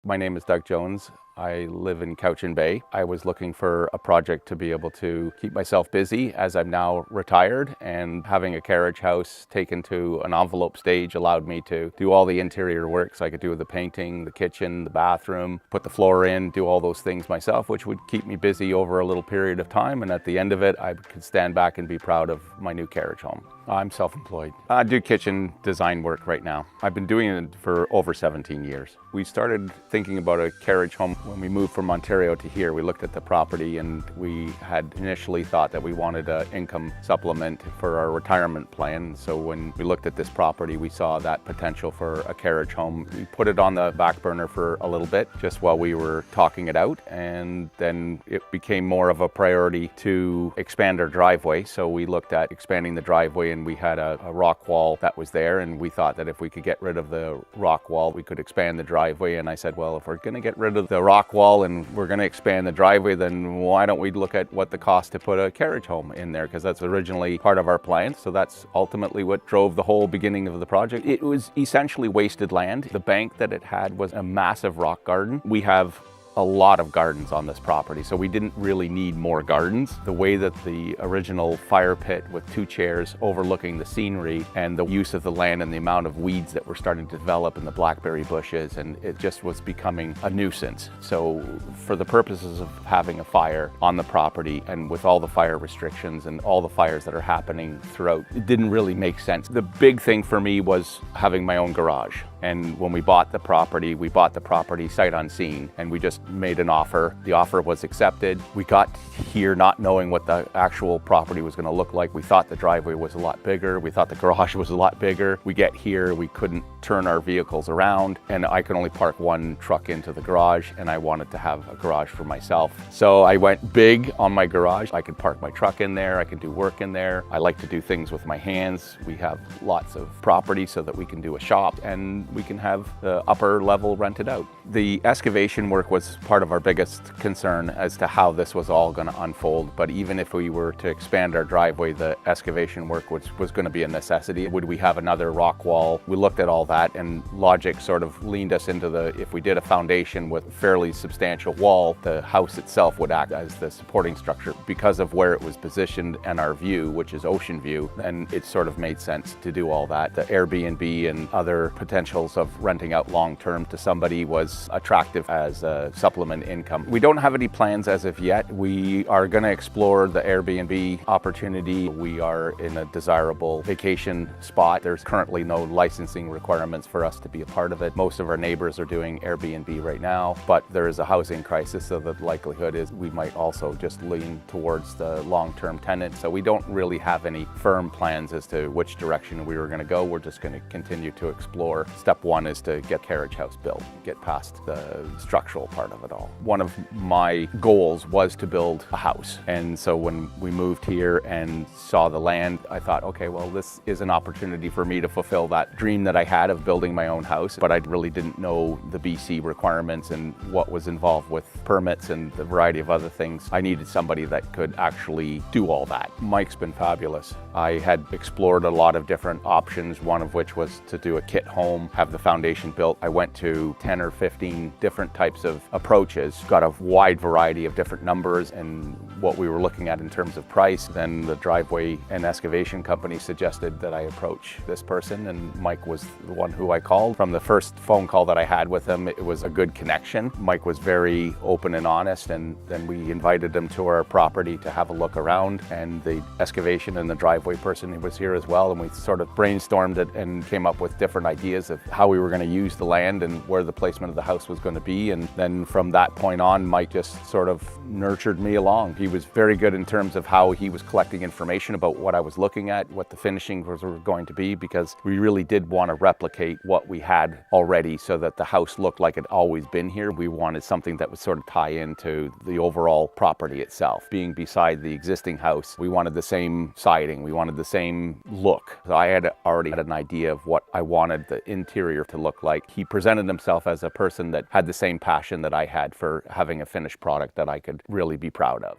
My name is Doug Jones. I live in Cowichan Bay. I was looking for a project to be able to keep myself busy as I'm now retired, and having a carriage house taken to an envelope stage allowed me to do all the interior work. So I could do the painting, the kitchen, the bathroom, put the floor in, do all those things myself, which would keep me busy over a little period of time. And at the end of it, I could stand back and be proud of my new carriage home. I'm self-employed. I do kitchen design work right now. I've been doing it for over 17 years. We started thinking about a carriage home when we moved from Ontario to here. We looked at the property and we had initially thought that we wanted an income supplement for our retirement plan. So when we looked at this property, we saw that potential for a carriage home. We put it on the back burner for a little bit just while we were talking it out, and then it became more of a priority to expand our driveway. So we looked at expanding the driveway, and we had a rock wall that was there, and we thought that if we could get rid of the rock wall, we could expand the driveway. And I said, well, if we're going to get rid of the rock wall and we're going to expand the driveway, then why don't we look at what the cost to put a carriage home in there, because that's originally part of our plan. So that's ultimately what drove the whole beginning of the project. It was essentially wasted land. The bank that it had was a massive rock garden. We have a lot of gardens on this property, so we didn't really need more gardens. The way that the original fire pit with 2 chairs overlooking the scenery, and the use of the land and the amount of weeds that were starting to develop in the blackberry bushes, and it just was becoming a nuisance. So for the purposes of having a fire on the property, and with all the fire restrictions and all the fires that are happening throughout, it didn't really make sense. The big thing for me was having my own garage. And when we bought the property sight unseen, and we just made an offer. The offer was accepted. We got here not knowing what the actual property was going to look like. We thought the driveway was a lot bigger. We thought the garage was a lot bigger. We get here, we couldn't turn our vehicles around, and I could only park 1 truck into the garage, and I wanted to have a garage for myself. So I went big on my garage. I could park my truck in there. I could do work in there. I like to do things with my hands. We have lots of property so that we can do a shop, and we can have the upper level rented out. The excavation work was part of our biggest concern as to how this was all going to unfold. But even if we were to expand our driveway, the excavation work was going to be a necessity. Would we have another rock wall? We looked at all that, and logic sort of leaned us into if we did a foundation with a fairly substantial wall, the house itself would act as the supporting structure. Because of where it was positioned and our view, which is ocean view, then it sort of made sense to do all that. The Airbnb and other potentials of renting out long-term to somebody was attractive as a supplement income. We don't have any plans as of yet. We are going to explore the Airbnb opportunity. We are in a desirable vacation spot. There's currently no licensing requirements for us to be a part of it. Most of our neighbors are doing Airbnb right now, but there is a housing crisis, so the likelihood is we might also just lean towards the long-term tenant. So we don't really have any firm plans as to which direction we were going to go. We're just going to continue to explore. Step 1 is to get carriage house built, get past the structural part of it all. One of my goals was to build a house. And so when we moved here and saw the land, I thought, okay, well, this is an opportunity for me to fulfill that dream that I had of building my own house. But I really didn't know the BC requirements and what was involved with permits and the variety of other things. I needed somebody that could actually do all that. Mike's been fabulous. I had explored a lot of different options, one of which was to do a kit home, have the foundation built. I went to 10 or 15 different types of approaches, got a wide variety of different numbers and what we were looking at in terms of price. Then the driveway and excavation company suggested that I approach this person, and Mike was the one who I called. From the first phone call that I had with him, it was a good connection. Mike was very open and honest, and then we invited him to our property to have a look around, and the excavation and the driveway person was here as well, and we sort of brainstormed it and came up with different ideas of how we were going to use the land and where the placement of the house was going to be. And then from that point on, Mike just sort of nurtured me along. He was very good in terms of how he was collecting information about what I was looking at, what the finishings were going to be, because we really did want to replicate what we had already so that the house looked like it always been here. We wanted something that would sort of tie into the overall property itself. Being beside the existing house, we wanted the same siding, we wanted the same look. So I had already had an idea of what I wanted the interior to look like. He presented himself as a person that had the same passion that I had for having a finished product that I could really be proud of.